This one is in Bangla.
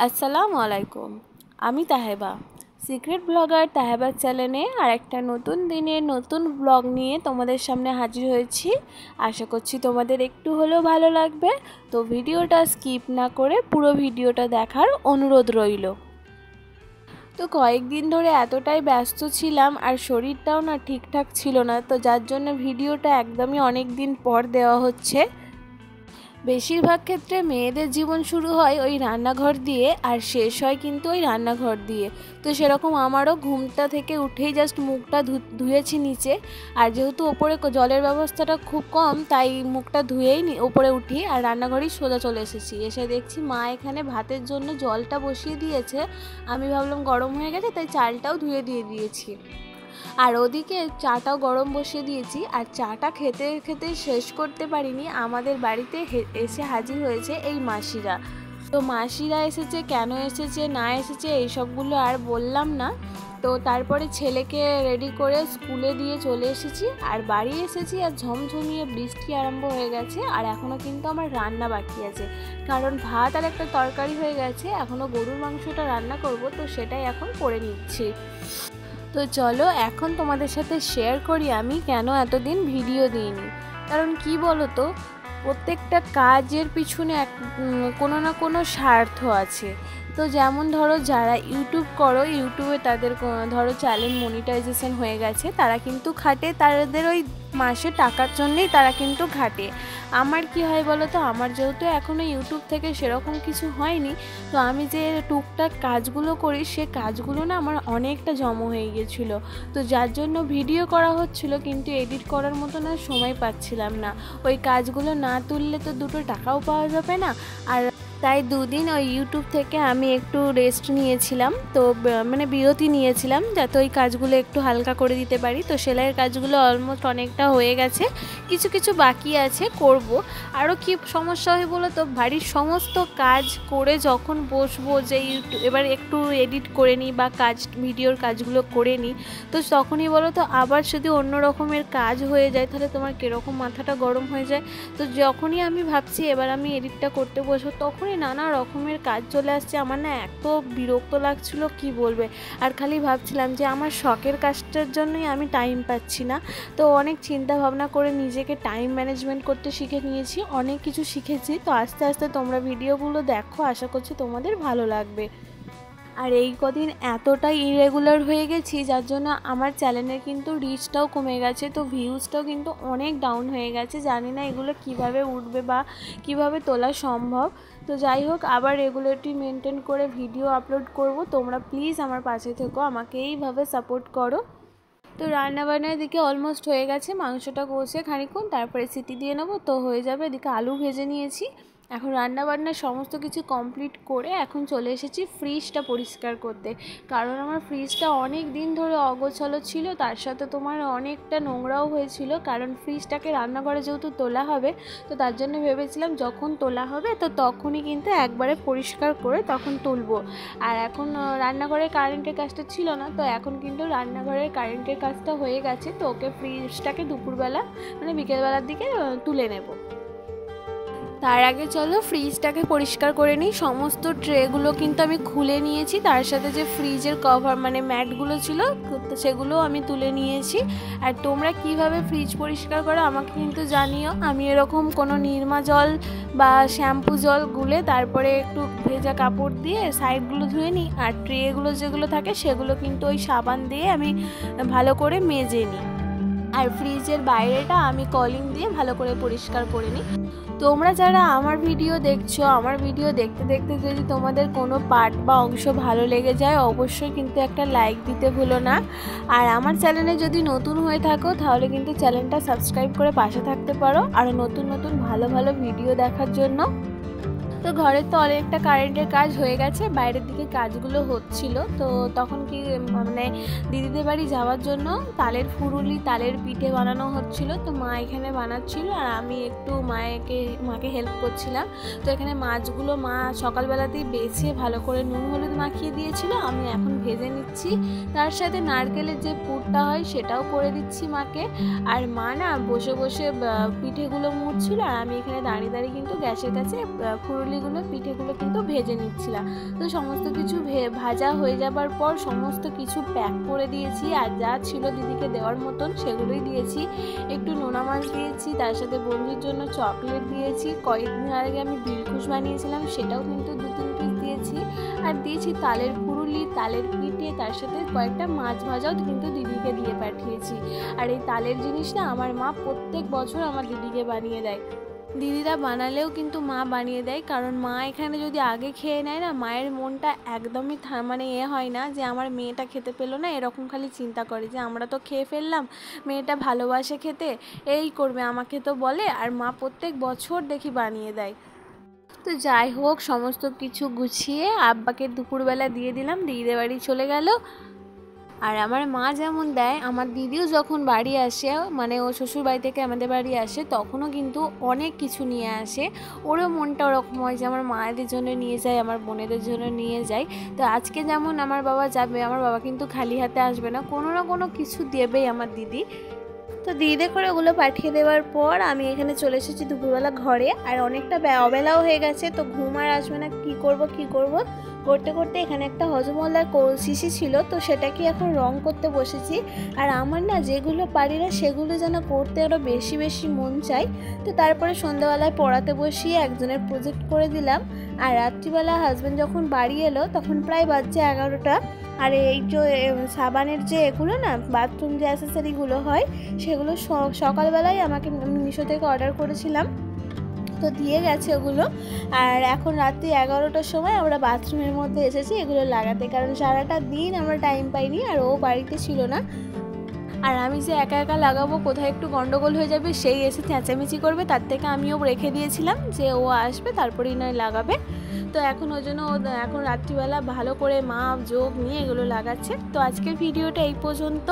আসসালামু আলাইকুম। আমি তাহেবা, সিক্রেট ব্লগার তাহেবার চ্যানেলে আর একটা নতুন দিনের নতুন ব্লগ নিয়ে তোমাদের সামনে হাজির হয়েছি। আশা করছি তোমাদের একটু হলেও ভালো লাগবে। তো ভিডিওটা স্কিপ না করে পুরো ভিডিওটা দেখার অনুরোধ রইল। তো কয়েকদিন ধরে এতটাই ব্যস্ত ছিলাম আর শরীরটাও না ঠিকঠাক ছিল না, তো যার জন্য ভিডিওটা একদমই অনেক দিন পর দেওয়া হচ্ছে। বেশিরভাগ ক্ষেত্রে মেয়েদের জীবন শুরু হয় ওই রান্নাঘর দিয়ে আর শেষ হয় কিন্তু ওই রান্নাঘর দিয়ে। তো সেরকম আমারও ঘুমটা থেকে উঠেই জাস্ট মুখটা ধুয়েছি নিচে, আর যেহেতু ওপরে জলের ব্যবস্থাটা খুব কম তাই মুখটা ধুয়েই ওপরে উঠি আর রান্নাঘরেই সোজা চলে এসেছি। এসে দেখছি মা এখানে ভাতের জন্য জলটা বসিয়ে দিয়েছে। আমি ভাবলাম গরম হয়ে গেছে তাই চালটাও ধুয়ে দিয়ে দিয়েছি, আর ওদিকে চাটাও গরম বসিয়ে দিয়েছি। আর চাটা খেতে খেতে শেষ করতে পারিনি, আমাদের বাড়িতে এসে হাজির হয়েছে এই মাসিরা। তো মাসিরা এসেছে, কেন এসেছে না এসেছে এইসবগুলো আর বললাম না। তো তারপরে ছেলেকে রেডি করে স্কুলে দিয়ে চলে এসেছি আর বাড়ি এসেছি, আর ঝমঝমিয়ে বৃষ্টি আরম্ভ হয়ে গেছে। আর এখনও কিন্তু আমার রান্না বাকি আছে, কারণ ভাত আর একটা তরকারি হয়ে গেছে, এখনও গরুর মাংসটা রান্না করব, তো সেটাই এখন করে নিচ্ছি। তো চলো এখন তোমাদের সাথে শেয়ার করি আমি কেন এতদিন ভিডিও দিইনি। কারণ কি বলো তো, প্রত্যেকটা কাজের পিছনে কোনো না কোনো স্বার্থ আছে। তো যেমন ধরো যারা ইউটিউব করো, ইউটিউবে তাদের ধরো চ্যানেল মনিটাইজেশন হয়ে গেছে, তারা কিন্তু খাটে, তাদের ওই মাসে টাকার জন্যেই তারা কিন্তু ঘাটে। আমার কি হয় বলো তো, আমার যেহেতু এখনও ইউটিউব থেকে সেরকম কিছু হয়নি, তো আমি যে টুকটাক কাজগুলো করি সে কাজগুলো না আমার অনেকটা জমা হয়ে গেছিলো। তো যার জন্য ভিডিও করা হচ্ছিল কিন্তু এডিট করার মতো না সময় পাচ্ছিলাম না। ওই কাজগুলো না তুললে তো দুটো টাকাও পাওয়া যাবে না। আর তাই দুদিন ওই ইউটিউব থেকে আমি একটু রেস্ট নিয়েছিলাম, তো মানে বিরতি নিয়েছিলাম যাতে ওই কাজগুলো একটু হালকা করে দিতে পারি। তো সেলাইয়ের কাজগুলো অলমোস্ট অনেকটা হয়ে গেছে, কিছু কিছু বাকি আছে করব। আরও কি সমস্যা হয় বলো তো, বাড়ির সমস্ত কাজ করে যখন বসবো যে এবার একটু এডিট করে নিই বা ভিডিওর কাজগুলো করে নিই, তো তখনই বলো তো আবার যদি অন্য রকমের কাজ হয়ে যায় তাহলে তোমার কীরকম মাথাটা গরম হয়ে যায়। তো যখনই আমি ভাবছি এবার আমি এডিটটা করতে বসবো, তখনই নানা রকমের কাজ চলে আসছে। আমার না এত বিরক্ত লাগছিল কি বলবে। আর খালি ভাবছিলাম যে আমার শখের কাজটার জন্যই আমি টাইম পাচ্ছি না। তো অনেক চিন্তা ভাবনা করে নিজেকে টাইম ম্যানেজমেন্ট করতে শিখে নিয়েছি, অনেক কিছু শিখেছি। তো আস্তে আস্তে তোমরা ভিডিওগুলো দেখো, আশা করছি তোমাদের ভালো লাগবে। আর এই কদিন এতটাই ইরেগুলার হয়ে গেছি যার জন্য আমার চ্যানেলের কিন্তু রিচটাও কমে গেছে, তো ভিউজটাও কিন্তু অনেক ডাউন হয়ে গেছে। জানি না এগুলো কিভাবে উঠবে বা কিভাবে তোলা সম্ভব। তো যাই হোক, আবার রেগুলারিটি মেনটেন করে ভিডিও আপলোড করব। তোমরা প্লিজ আমার পাশে থেকো, আমাকে এইভাবে সাপোর্ট করো। তো রান্নাবান্নার দিকে অলমোস্ট হয়ে গেছে, মাংসটা কষে খানিকক্ষণ তারপরে সিটি দিয়ে নেবো, তো হয়ে যাবে। এদিকে আলু ভেজে নিয়েছি। এখন রান্নাবান্নার সমস্ত কিছু কমপ্লিট করে এখন চলে এসেছি ফ্রিজটা পরিষ্কার করতে, কারণ আমার ফ্রিজটা অনেক দিন ধরে অগোছালো ছিল, তার সাথে তোমার অনেকটা নোংরাও হয়েছিল। কারণ ফ্রিজটাকে রান্নাঘরে যেহেতু তোলা হবে, তো তার জন্য ভেবেছিলাম যখন তোলা হবে তো তখনই কিন্তু একবারে পরিষ্কার করে তখন তুলবো। আর এখন রান্নাঘরের কারেন্টের কাজটা ছিল না, তো এখন কিন্তু রান্নাঘরের কারেন্টের কাজটা হয়ে গেছে। তো ওকে ফ্রিজটাকে দুপুরবেলা মানে বিকেলবেলার দিকে তুলে নেব। তার আগে চলো ফ্রিজটাকে পরিষ্কার করে নিই। সমস্ত ট্রেগুলো কিন্তু আমি খুলে নিয়েছি, তার সাথে যে ফ্রিজের কভার মানে ম্যাটগুলো ছিল সেগুলো আমি তুলে নিয়েছি। আর তোমরা কিভাবে ফ্রিজ পরিষ্কার করো আমাকে কিন্তু জানিও। আমি এরকম কোনো নির্মা জল বা শ্যাম্পু জল গুলে তারপরে একটু ভেজা কাপড় দিয়ে সাইডগুলো ধুয়ে নিই, আর ট্রেগুলো যেগুলো থাকে সেগুলো কিন্তু ওই সাবান দিয়ে আমি ভালো করে মেজে নিই। আর ফ্রিজের বাইরেটা আমি কলিং দিয়ে ভালো করে পরিষ্কার করে নিই। তোমরা যারা আমার ভিডিও দেখছো, আমার ভিডিও দেখতে দেখতে যদি তোমাদের কোনো পার্ট বা অংশ ভালো লেগে যায় অবশ্যই কিন্তু একটা লাইক দিতে ভুলো না। আর আমার চ্যানেলে যদি নতুন হয়ে থাকো তাহলে কিন্তু চ্যানেলটা সাবস্ক্রাইব করে পাশে থাকতে পারো আরও নতুন নতুন ভালো ভালো ভিডিও দেখার জন্য। তো ঘরের তো অনেকটা কারেন্টের কাজ হয়ে গেছে, বাইরের দিকে কাজগুলো হচ্ছিল। তো তখন কি মানে দিদিদের বাড়ি যাওয়ার জন্য তালের ফুরুলি তালের পিঠে বানানো হচ্ছিল। তো মা এখানে বানাচ্ছিল আর আমি একটু মাকে হেল্প করছিলাম। তো এখানে মাছগুলো মা সকালবেলাতেই বেছে ভালো করে নুন হলুদ মাখিয়ে দিয়েছিল, আমি এখন ভেজে নিচ্ছি। তার সাথে নারকেলের যে পুরটা হয় সেটাও করে দিচ্ছি মাকে। আর মা না বসে বসে পিঠেগুলো মুড়ছিল আর আমি এখানে দাঁড়িয়ে দাঁড়িয়ে কিন্তু গ্যাসের কাছে ফুরুলি পিঠেগুলো কিন্তু ভেজে নিচ্ছিলাম। তো সমস্ত কিছু ভাজা হয়ে যাবার পর সমস্ত কিছু প্যাক করে দিয়েছি, আর যা ছিল দিদিকে দেওয়ার মতন সেগুলোই দিয়েছি। একটু নোনা মাছ দিয়েছি, তার সাথে বন্ধুর জন্য চকলেট দিয়েছি, কয়েকদিন আগে আমি দিলখুশ বানিয়েছিলাম সেটাও কিন্তু 2-3 পিস দিয়েছি, আর দিয়েছি তালের পুরুলি, তালের পিঠে, তার সাথে কয়েকটা মাছ ভাজাও কিন্তু দিদিকে দিয়ে পাঠিয়েছি। আর এই তালের জিনিস না আমার মা প্রত্যেক বছর আমার দিদিকে বানিয়ে দেয়। দিদিরা বানালেও কিন্তু মা বানিয়ে দেয়, কারণ মা এখানে যদি আগে খেয়ে নেয় না, মায়ের মনটা একদমই মানে হয় না যে আমার মেয়েটা খেতে পেলো না, এরকম খালি চিন্তা করে যে আমরা তো খেয়ে ফেললাম, মেয়েটা ভালোবাসে খেতে, এই করবে আমাকে তো বলে। আর মা প্রত্যেক বছর দেখি বানিয়ে দেয়। তো যাই হোক, সমস্ত কিছু গুছিয়ে আব্বাকে দুপুরবেলা দিয়ে দিলাম, দিদিদের বাড়ি চলে গেল। আর আমার মা যেমন দেয়, আমার দিদিও যখন বাড়ি আসে, মানে ও শ্বশুর বাড়ি থেকে আমাদের বাড়ি আসে, তখনও কিন্তু অনেক কিছু নিয়ে আসে। ওরও মনটা ওরকম হয় যে আমার মায়েদের জন্য নিয়ে যায়, আমার বোনেদের জন্য নিয়ে যায়। তো আজকে যেমন আমার বাবা যাবে, আমার বাবা কিন্তু খালি হাতে আসবে না, কোনো না কোনো কিছু দেবেই আমার দিদি। তো দিদিদের করে ওগুলো পাঠিয়ে দেওয়ার পর আমি এখানে চলে এসেছি দুপুরবেলা ঘরে। আর অনেকটা অবেলাও হয়ে গেছে, তো ঘুম আর আসবে না, কি করব করতে করতে এখানে একটা হজমোল্লার শিশি ছিল, তো সেটাকে এখন রং করতে বসেছি। আর আমার না যেগুলো পারি না সেগুলো যেন করতে আরও বেশি বেশি মন চাই। তো তারপরে সন্ধ্যাবেলায় পড়াতে বসিয়ে একজনের প্রজেক্ট করে দিলাম। আর রাত্রিবেলা হাজব্যান্ড যখন বাড়ি এলো তখন প্রায় বাজছে 11টা। আর এই যে সাবানের যে এগুলো না, বাথরুম যে অ্যাসেসরিগুলো হয়, সেগুলো সকালবেলায় আমাকে মিশো থেকে অর্ডার করেছিলাম, তো দিয়ে গেছে ওগুলো। আর এখন রাত্রি 11টার সময় আমরা বাথরুমের মধ্যে এসেছি এগুলো লাগাতে, কারণ সারাটা দিন আমরা টাইম পাইনি, আর ও বাড়িতে ছিল না। আর আমি যে একা একা লাগাবো, কোথায় একটু গন্ডগোল হয়ে যাবে, সেই এসে চেঁচামেচি করবে, তার থেকে আমিও রেখে দিয়েছিলাম যে ও আসবে তারপরেই নয় লাগাবে। তো এখন ওই জন্য এখন রাত্রিবেলা ভালো করে মাপ যোগ নিয়ে এগুলো লাগাচ্ছে। তো আজকের ভিডিওটা এই পর্যন্ত।